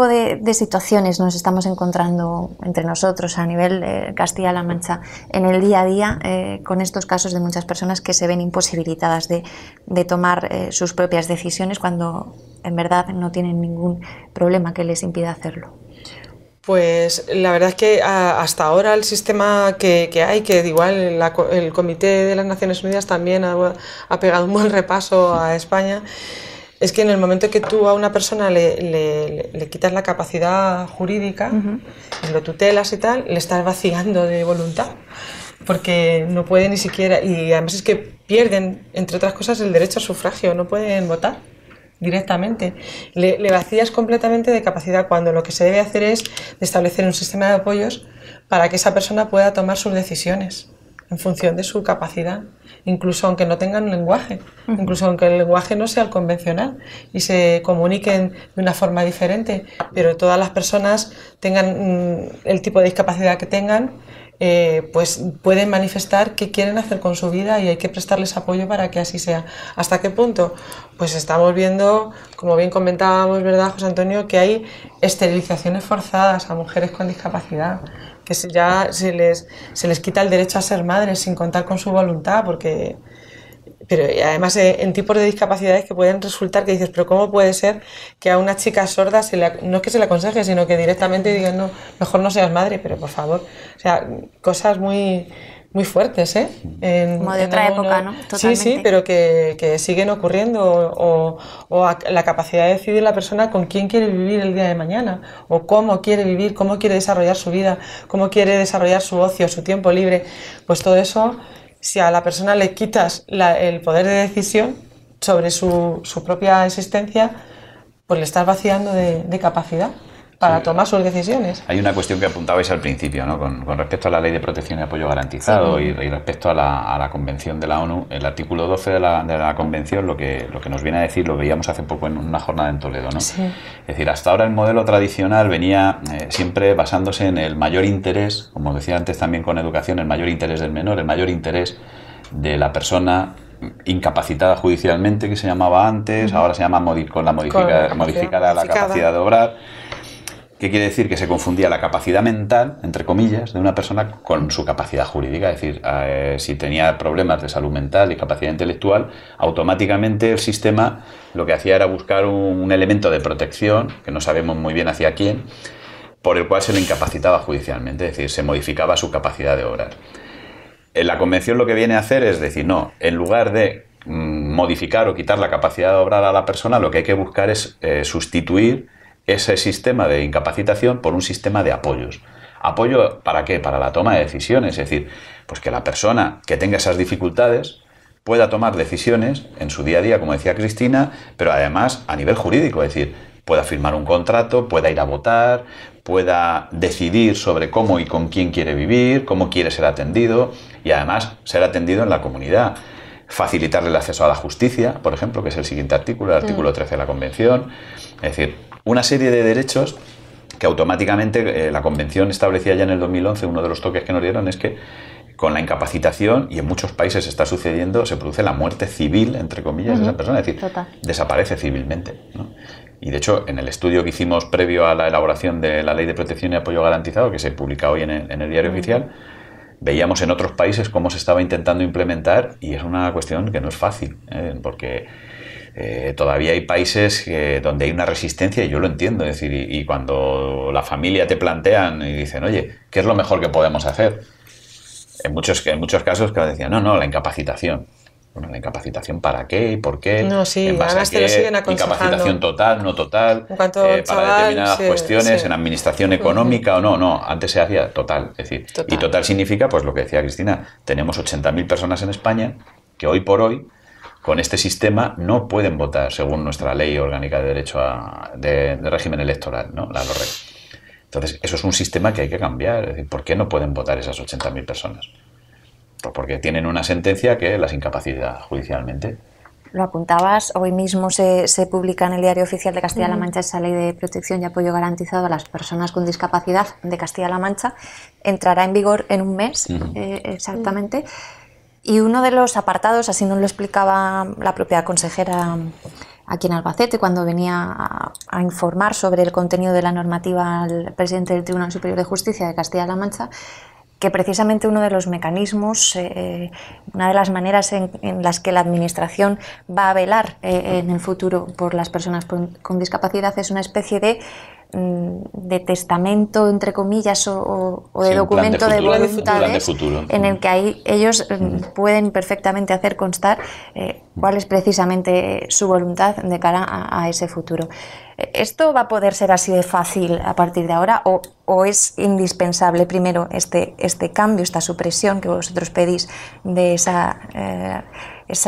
de situaciones nos estamos encontrando entre nosotros a nivel Castilla-La Mancha en el día a día con estos casos de muchas personas que se ven imposibilitadas de tomar sus propias decisiones cuando en verdad no tienen ningún problema que les impida hacerlo? Pues la verdad es que hasta ahora el sistema que hay, que igual el Comité de las Naciones Unidas también ha pegado un buen repaso a España, es que en el momento que tú a una persona le quitas la capacidad jurídica, y lo tutelas y tal, le estás vaciando de voluntad, porque no puede ni siquiera, y además es que pierden, entre otras cosas, el derecho al sufragio, no pueden votar directamente. Le vacías completamente de capacidad, cuando lo que se debe hacer es establecer un sistema de apoyos para que esa persona pueda tomar sus decisiones en función de su capacidad, incluso aunque no tengan lenguaje, incluso aunque el lenguaje no sea el convencional y se comuniquen de una forma diferente, pero todas las personas tengan el tipo de discapacidad que tengan, pues pueden manifestar qué quieren hacer con su vida y hay que prestarles apoyo para que así sea. ¿Hasta qué punto? Pues estamos viendo, como bien comentábamos, ¿verdad, José Antonio?, que hay esterilizaciones forzadas a mujeres con discapacidad, que ya se les quita el derecho a ser madres sin contar con su voluntad, porque Pero además en tipos de discapacidades que pueden resultar que dices, pero ¿cómo puede ser que a una chica sorda no es que se le aconseje, sino que directamente digan, no, mejor no seas madre, pero por favor, o sea, cosas muy fuertes, ¿eh? Como de otra época, ¿no? Totalmente. Sí, pero que siguen ocurriendo, o la capacidad de decidir la persona con quién quiere vivir el día de mañana, o cómo quiere vivir, cómo quiere desarrollar su vida, cómo quiere desarrollar su ocio, su tiempo libre, pues todo eso, si a la persona le quitas el poder de decisión sobre su propia existencia, pues le estás vaciando de capacidad para tomar sus decisiones. Hay una cuestión que apuntabais al principio, ¿no? Con respecto a la Ley de Protección y Apoyo Garantizado, y respecto a la Convención de la ONU, el artículo 12 de la Convención lo que nos viene a decir, lo veíamos hace poco en una jornada en Toledo, ¿no? Sí. Es decir, hasta ahora el modelo tradicional venía siempre basándose en el mayor interés, como decía antes también con educación, el mayor interés del menor, el mayor interés de la persona incapacitada judicialmente, que se llamaba antes, ahora se llama modificada la capacidad de obrar. ¿Qué quiere decir? Que se confundía la capacidad mental, entre comillas, de una persona con su capacidad jurídica. Es decir, si tenía problemas de salud mental y capacidad intelectual, automáticamente el sistema lo que hacía era buscar un elemento de protección, que no sabemos muy bien hacia quién, por el cual se le incapacitaba judicialmente, es decir, se modificaba su capacidad de obrar. La Convención lo que viene a hacer es decir, no, en lugar de modificar o quitar la capacidad de obrar a la persona, lo que hay que buscar es sustituir ese sistema de incapacitación por un sistema de apoyos. ¿Apoyo para qué? Para la toma de decisiones, es decir, pues que la persona que tenga esas dificultades pueda tomar decisiones en su día a día, como decía Cristina, pero además a nivel jurídico, es decir, pueda firmar un contrato, pueda ir a votar, pueda decidir sobre cómo y con quién quiere vivir, cómo quiere ser atendido y además ser atendido en la comunidad. Facilitarle el acceso a la justicia, por ejemplo, que es el siguiente artículo, el artículo 13 de la Convención. Es decir, una serie de derechos que automáticamente la Convención establecía ya en el 2011. Uno de los toques que nos dieron es que con la incapacitación, y en muchos países está sucediendo, se produce la muerte civil, entre comillas, de esa persona, es decir, desaparece civilmente, ¿no? Y de hecho, en el estudio que hicimos previo a la elaboración de la Ley de Protección y Apoyo Garantizado, que se publica hoy en el Diario Oficial, veíamos en otros países cómo se estaba intentando implementar, y es una cuestión que no es fácil, porque todavía hay países donde hay una resistencia, y yo lo entiendo, es decir, y cuando la familia te plantean y dicen, oye, ¿qué es lo mejor que podemos hacer? En muchos casos que decían, no, la incapacitación. Bueno, ¿la incapacitación para qué y por qué? No, sí, ¿en base además a qué? Te lo siguen aconsejando. ¿Incapacitación total, no total? En cuanto para chaval, determinadas cuestiones, en administración económica o no. No, antes se hacía total. Es decir, y total significa, pues lo que decía Cristina, tenemos 80.000 personas en España que hoy por hoy, con este sistema, no pueden votar según nuestra ley orgánica de derecho de régimen electoral, ¿no? La LOREC. Entonces, eso es un sistema que hay que cambiar. Es decir, ¿por qué no pueden votar esas 80.000 personas? Pues porque tienen una sentencia que las incapacita judicialmente. Lo apuntabas, hoy mismo se publica en el Diario Oficial de Castilla-La Mancha esa Ley de Protección y Apoyo Garantizado a las Personas con Discapacidad de Castilla-La Mancha. Entrará en vigor en un mes, exactamente. Y uno de los apartados, así nos lo explicaba la propia consejera aquí en Albacete, cuando venía a informar sobre el contenido de la normativa al presidente del Tribunal Superior de Justicia de Castilla-La Mancha, que precisamente uno de los mecanismos, una de las maneras en las que la Administración va a velar en el futuro por las personas con discapacidad es una especie de testamento, entre comillas, o de documento de voluntades en el que ahí ellos pueden perfectamente hacer constar cuál es precisamente su voluntad de cara a ese futuro. ¿Esto va a poder ser así de fácil a partir de ahora o es indispensable primero este cambio, esta supresión que vosotros pedís de esa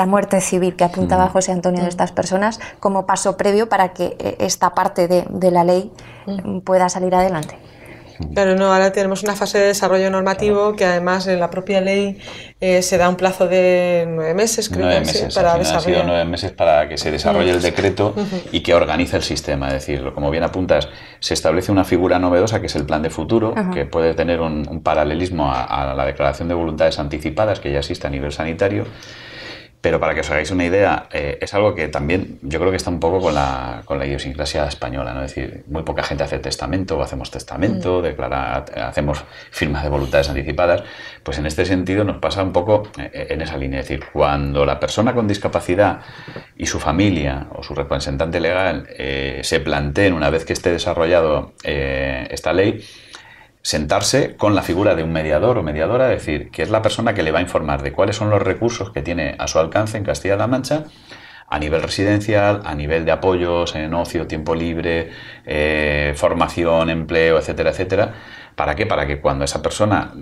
muerte civil que apuntaba José Antonio de estas personas como paso previo para que esta parte de la ley pueda salir adelante? Claro, no, ahora tenemos una fase de desarrollo normativo que además en la propia ley se da un plazo de 9 meses, creo que para desarrollar. Han sido 9 meses para que se desarrolle el decreto y que organice el sistema. Es decir, como bien apuntas, se establece una figura novedosa que es el plan de futuro, que puede tener un paralelismo a la declaración de voluntades anticipadas que ya existe a nivel sanitario. Pero para que os hagáis una idea, es algo que también yo creo que está un poco con la idiosincrasia española, ¿no? Es decir, muy poca gente hace testamento o hacemos testamento, hacemos firmas de voluntades anticipadas. Pues en este sentido nos pasa un poco en esa línea. Es decir, cuando la persona con discapacidad y su familia o su representante legal se planteen, una vez que esté desarrollado esta ley, sentarse con la figura de un mediador o mediadora, es decir, que es la persona que le va a informar de cuáles son los recursos que tiene a su alcance en Castilla-La Mancha a nivel residencial, a nivel de apoyos en ocio, tiempo libre, formación, empleo, etcétera, etcétera. ¿Para qué? Para que cuando esa persona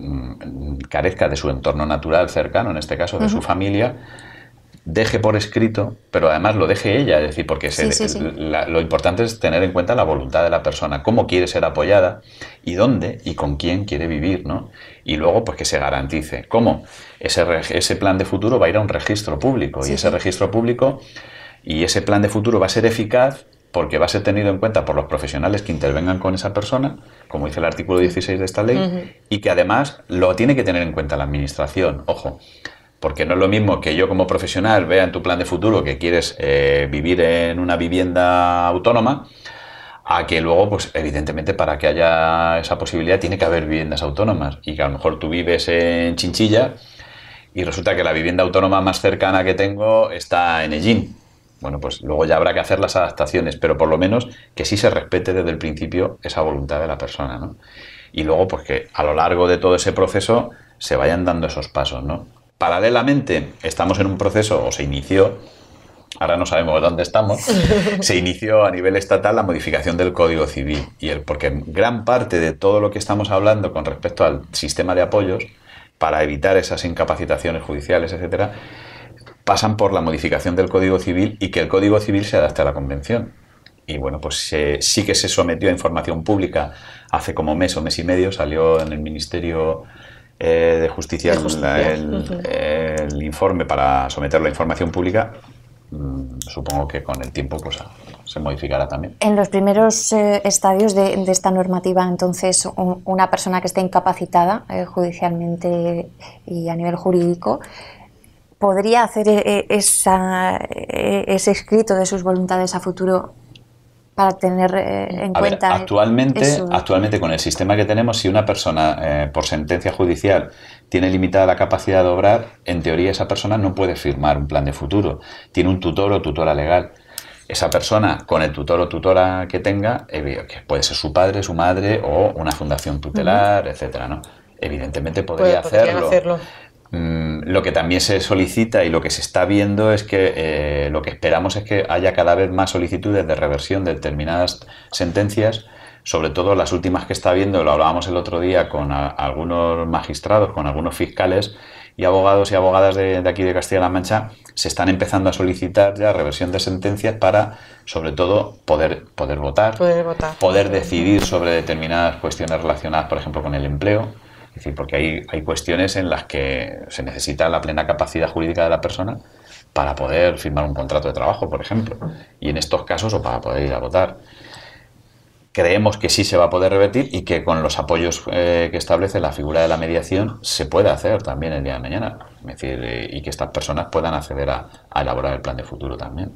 carezca de su entorno natural cercano, en este caso de su familia, deje por escrito, pero además lo deje ella, es decir, porque lo importante es tener en cuenta la voluntad de la persona, cómo quiere ser apoyada y dónde y con quién quiere vivir, ¿no? Y luego, pues que se garantice. ¿Cómo? Ese plan de futuro va a ir a un registro público y ese registro público y ese plan de futuro va a ser eficaz porque va a ser tenido en cuenta por los profesionales que intervengan con esa persona, como dice el artículo 16 de esta ley, y que además lo tiene que tener en cuenta la administración. Ojo, porque no es lo mismo que yo como profesional vea en tu plan de futuro que quieres vivir en una vivienda autónoma, a que luego, pues evidentemente para que haya esa posibilidad tiene que haber viviendas autónomas y que a lo mejor tú vives en Chinchilla y resulta que la vivienda autónoma más cercana que tengo está en Ellín. Bueno, pues luego ya habrá que hacer las adaptaciones, pero por lo menos que sí se respete desde el principio esa voluntad de la persona, ¿no? Y luego, pues que a lo largo de todo ese proceso se vayan dando esos pasos, ¿no? Paralelamente, estamos en un proceso, o se inició, ahora no sabemos dónde estamos, se inició a nivel estatal la modificación del Código Civil. Porque gran parte de todo lo que estamos hablando con respecto al sistema de apoyos, para evitar esas incapacitaciones judiciales, etcétera, pasan por la modificación del Código Civil y que el Código Civil se adapte a la Convención. Y bueno, pues sí que se sometió a información pública hace como mes o mes y medio, salió en el Ministerio de Justicia, el informe para someterlo a información pública. Supongo que con el tiempo pues se modificará también. En los primeros estadios de esta normativa, entonces, una persona que esté incapacitada judicialmente y a nivel jurídico, ¿podría hacer ese escrito de sus voluntades a futuro para tener en cuenta? Actualmente con el sistema que tenemos, si una persona por sentencia judicial tiene limitada la capacidad de obrar, en teoría esa persona no puede firmar un plan de futuro. Tiene un tutor o tutora legal. Esa persona, con el tutor o tutora que tenga, que puede ser su padre, su madre o una fundación tutelar, etcétera, ¿no? Evidentemente podría hacerlo. Lo que también se solicita y lo que se está viendo es que lo que esperamos es que haya cada vez más solicitudes de reversión de determinadas sentencias, sobre todo las últimas que está habiendo, lo hablábamos el otro día con algunos magistrados, con algunos fiscales y abogados y abogadas de aquí de Castilla-La Mancha, se están empezando a solicitar ya reversión de sentencias para, sobre todo, poder votar, poder decidir sobre determinadas cuestiones relacionadas, por ejemplo, con el empleo. Es decir, porque hay cuestiones en las que se necesita la plena capacidad jurídica de la persona para poder firmar un contrato de trabajo, por ejemplo, y en estos casos o para poder ir a votar. Creemos que sí se va a poder revertir y que con los apoyos que establece la figura de la mediación se puede hacer también el día de mañana. Es decir, y que estas personas puedan acceder a elaborar el plan de futuro también.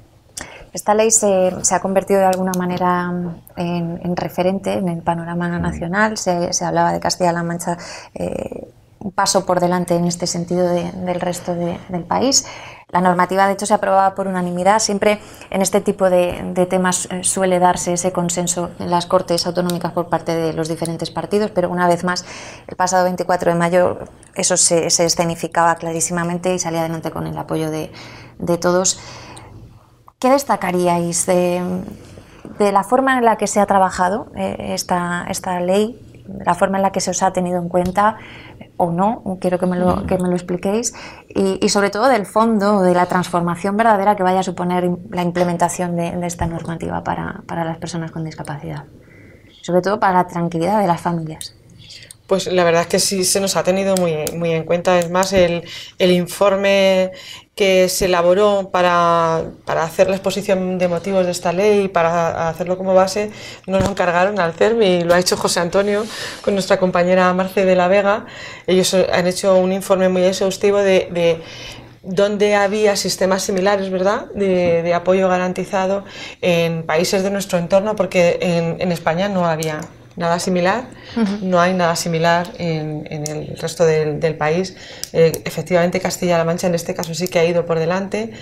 Esta ley se ha convertido de alguna manera en referente en el panorama nacional. Se hablaba de Castilla-La Mancha un paso por delante en este sentido del resto del país. La normativa, de hecho, se aprobaba por unanimidad. Siempre en este tipo de temas suele darse ese consenso en las Cortes Autonómicas por parte de los diferentes partidos, pero una vez más, el pasado 24 de mayo eso se escenificaba clarísimamente y salía adelante con el apoyo de todos. ¿Qué destacaríais de la forma en la que se ha trabajado esta ley, de la forma en la que se os ha tenido en cuenta o no? Quiero que me lo expliquéis. Y sobre todo del fondo, de la transformación verdadera que vaya a suponer la implementación de esta normativa para las personas con discapacidad. Sobre todo para la tranquilidad de las familias. Pues la verdad es que sí se nos ha tenido muy en cuenta. Es más, el informe que se elaboró para hacer la exposición de motivos de esta ley, para hacerlo como base, nos lo encargaron al CERM y lo ha hecho José Antonio con nuestra compañera Marce de la Vega. Ellos han hecho un informe muy exhaustivo de dónde había sistemas similares, ¿verdad?, de apoyo garantizado en países de nuestro entorno, porque en España no había nada similar, no hay nada similar en el resto del país. Efectivamente, Castilla-La Mancha en este caso sí que ha ido por delante.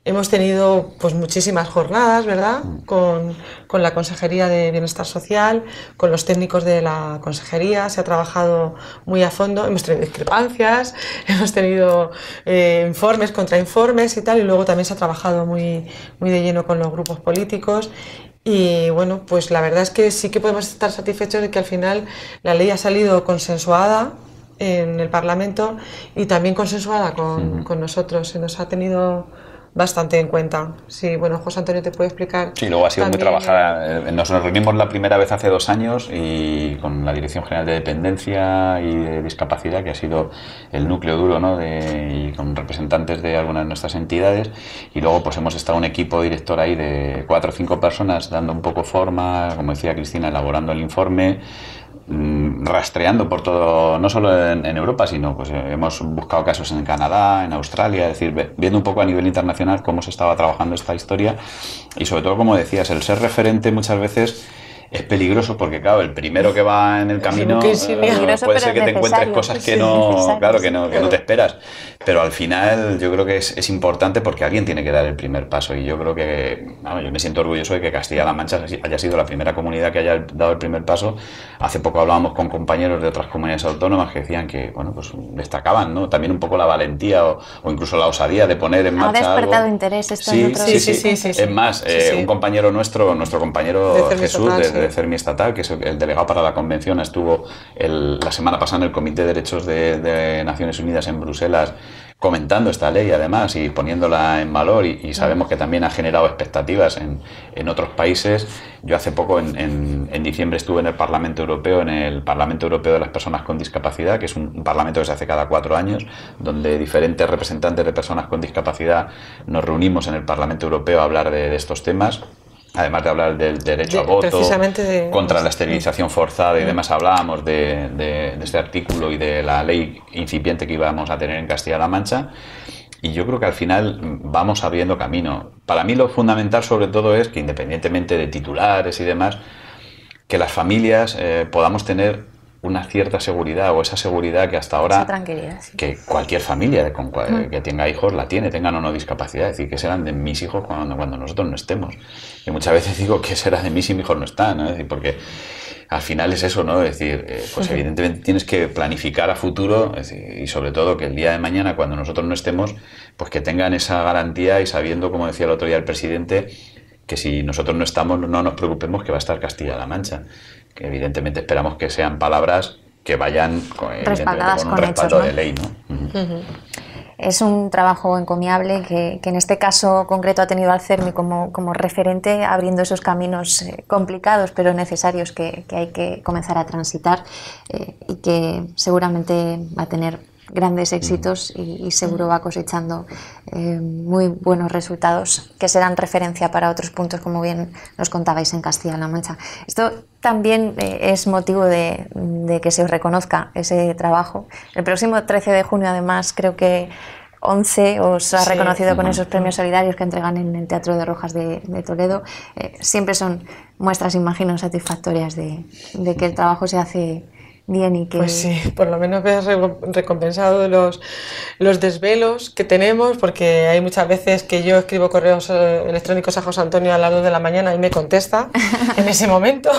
Hemos tenido pues muchísimas jornadas, ¿verdad?, con la Consejería de Bienestar Social, con los técnicos de la Consejería, se ha trabajado muy a fondo, hemos tenido discrepancias, hemos tenido informes, contrainformes y tal, y luego también se ha trabajado muy de lleno con los grupos políticos. Y bueno, pues la verdad es que sí que podemos estar satisfechos de que al final la ley ha salido consensuada en el Parlamento y también consensuada con nosotros. Se nos ha tenido bastante en cuenta. Sí, bueno, José Antonio te puede explicar. Sí, luego ha sido también, muy trabajada. Nos reunimos la primera vez hace 2 años y con la Dirección General de Dependencia y de Discapacidad, que ha sido el núcleo duro, ¿no?, y con representantes de algunas de nuestras entidades, y luego pues hemos estado un equipo director ahí de 4 o 5 personas dando un poco forma, como decía Cristina, elaborando el informe, rastreando por todo, no solo en Europa, sino pues hemos buscado casos en Canadá, en Australia, es decir, viendo un poco a nivel internacional cómo se estaba trabajando esta historia, y sobre todo, como decías, el ser referente muchas veces es peligroso, porque claro, el primero que va en el camino puede ser que te encuentres cosas que no, claro, que no te esperas, pero al final yo creo que es importante, porque alguien tiene que dar el primer paso, y yo creo que, vamos, yo me siento orgulloso de que Castilla-La Mancha haya sido la primera comunidad que haya dado el primer paso. Hace poco hablábamos con compañeros de otras comunidades autónomas que decían que, bueno, pues destacaban, ¿no?, también un poco la valentía o incluso la osadía de poner en marcha algo. Ha despertado interés esto en otros. Sí. Es más, un compañero nuestro compañero Jesús, de CERMI Estatal, que es el delegado para la convención, estuvo la semana pasada en el Comité de Derechos de Naciones Unidas en Bruselas comentando esta ley, además, y poniéndola en valor, y sabemos que también ha generado expectativas en otros países. Yo hace poco, en diciembre, estuve en el Parlamento Europeo, en el Parlamento Europeo de las Personas con Discapacidad, que es un parlamento que se hace cada 4 años, donde diferentes representantes de personas con discapacidad nos reunimos en el Parlamento Europeo a hablar de estos temas. Además de hablar del derecho a voto, contra la esterilización forzada y demás, hablábamos de este artículo y de la ley incipiente que íbamos a tener en Castilla-La Mancha, y yo creo que al final vamos abriendo camino. Para mí lo fundamental sobre todo es que, independientemente de titulares y demás, que las familias podamos tener una cierta seguridad, o esa seguridad que hasta ahora, esa tranquilidad, sí, que cualquier familia que tenga hijos la tiene, tengan o no discapacidad. Es decir, que serán de mis hijos cuando nosotros no estemos. Y muchas veces digo que será de mí si mi hijo no está, ¿no? Es decir, porque al final es eso, ¿no? Es decir, pues evidentemente tienes que planificar a futuro, es decir, y sobre todo que el día de mañana, cuando nosotros no estemos, pues que tengan esa garantía, y sabiendo, como decía el otro día el presidente, que si nosotros no estamos, no nos preocupemos, que va a estar Castilla-La Mancha. Que evidentemente esperamos que sean palabras que vayan respaldadas con un con respaldo hechos, ¿no?, de ley, ¿no? Es un trabajo encomiable que en este caso concreto ha tenido al CERMI como referente, abriendo esos caminos complicados pero necesarios que hay que comenzar a transitar, y que seguramente va a tener grandes éxitos y seguro va cosechando muy buenos resultados que serán referencia para otros puntos, como bien nos contabais en Castilla-La Mancha. Esto también es motivo de que se os reconozca ese trabajo. El próximo 13 de junio, además, creo que 11 os ha reconocido con esos premios solidarios que entregan en el Teatro de Rojas de Toledo. Siempre son muestras, imagino, satisfactorias de que el trabajo se hace bien y que... Pues sí, por lo menos ves recompensado los desvelos que tenemos, porque hay muchas veces que yo escribo correos electrónicos a José Antonio a las 2 de la mañana y me contesta en ese momento,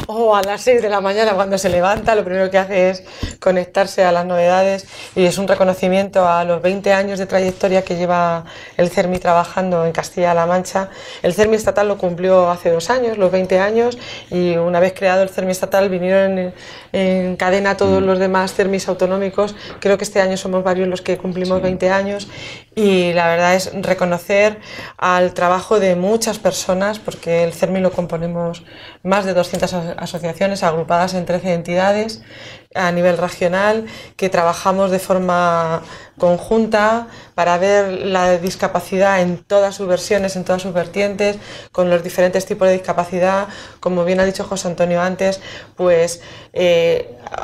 o a las 6 de la mañana cuando se levanta, lo primero que hace es conectarse a las novedades, y es un reconocimiento a los 20 años de trayectoria que lleva el CERMI trabajando en Castilla-La Mancha. El CERMI estatal lo cumplió hace 2 años, los 20 años, y una vez creado el CERMI estatal vinieron en cadena todos los demás CERMIs autonómicos. Creo que este año somos varios los que cumplimos 20 años, y la verdad es reconocer al trabajo de muchas personas, porque el CERMI lo componemos más de 200 asociaciones agrupadas en 13 entidades a nivel regional, que trabajamos de forma conjunta para ver la discapacidad en todas sus versiones, en todas sus vertientes, con los diferentes tipos de discapacidad. Como bien ha dicho José Antonio antes, pues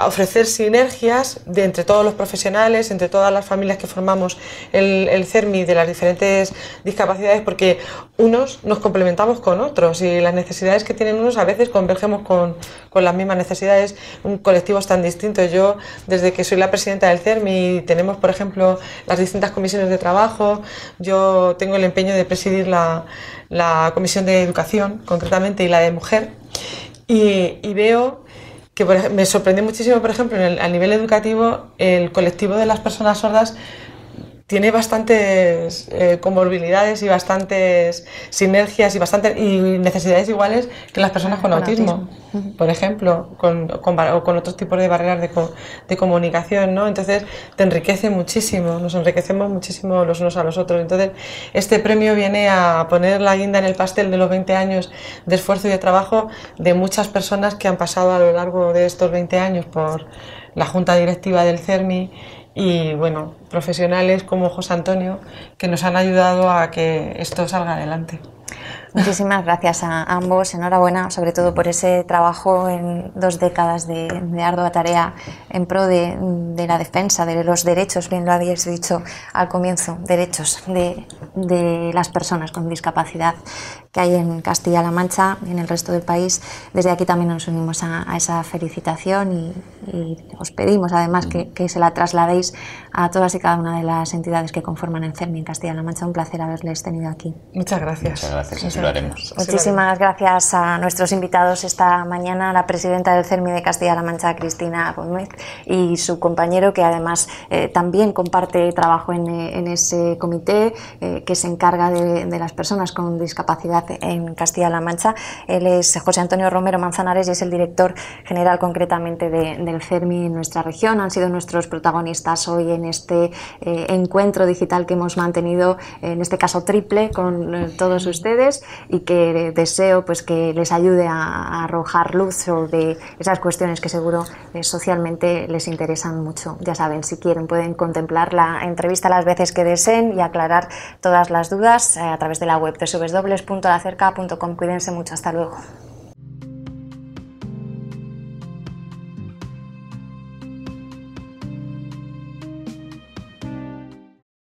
ofrecer sinergias entre todos los profesionales, entre todas las familias que formamos el el CERMI de las diferentes discapacidades, porque unos nos complementamos con otros y las necesidades que tienen unos a veces convergemos con las mismas necesidades, un colectivos tan distintos. Yo, desde que soy la presidenta del CERMI, tenemos, por ejemplo, las distintas comisiones de trabajo. Yo tengo el empeño de presidir la comisión de educación, concretamente, y la de mujer, y veo que me sorprendió muchísimo, por ejemplo, a nivel educativo, el colectivo de las personas sordas tiene bastantes comorbilidades y bastantes sinergias y necesidades iguales que las personas con autismo, por ejemplo, o con otros tipos de barreras de comunicación, ¿no? Entonces te enriquece muchísimo, nos enriquecemos muchísimo los unos a los otros. Entonces este premio viene a poner la guinda en el pastel de los 20 años de esfuerzo y de trabajo de muchas personas que han pasado a lo largo de estos 20 años por la junta directiva del CERMI y bueno, profesionales como José Antonio, que nos han ayudado a que esto salga adelante. Muchísimas gracias a ambos, enhorabuena sobre todo por ese trabajo en 2 décadas de ardua tarea en pro de la defensa de los derechos, bien lo habéis dicho al comienzo, derechos de las personas con discapacidad que hay en Castilla-La Mancha y en el resto del país. Desde aquí también nos unimos a esa felicitación y os pedimos además que se la trasladéis a todas y cada una de las entidades que conforman el CERMI en Castilla-La Mancha. Un placer haberles tenido aquí. Muchas gracias. Muchas gracias, así lo haremos. Muchísimas gracias a nuestros invitados esta mañana, la presidenta del CERMI de Castilla-La Mancha, Cristina Gómez, y su compañero, que además también comparte trabajo en ese comité que se encarga de las personas con discapacidad en Castilla-La Mancha. Él es José Antonio Romero Manzanares y es el director general concretamente del CERMI en nuestra región. Han sido nuestros protagonistas hoy en este encuentro digital que hemos mantenido, en este caso triple, con todos ustedes, y que deseo pues que les ayude a arrojar luz sobre esas cuestiones que seguro socialmente les interesan mucho. Ya saben, si quieren pueden contemplar la entrevista las veces que deseen y aclarar todas las dudas a través de la web www.lacerca.com. Cuídense mucho, hasta luego.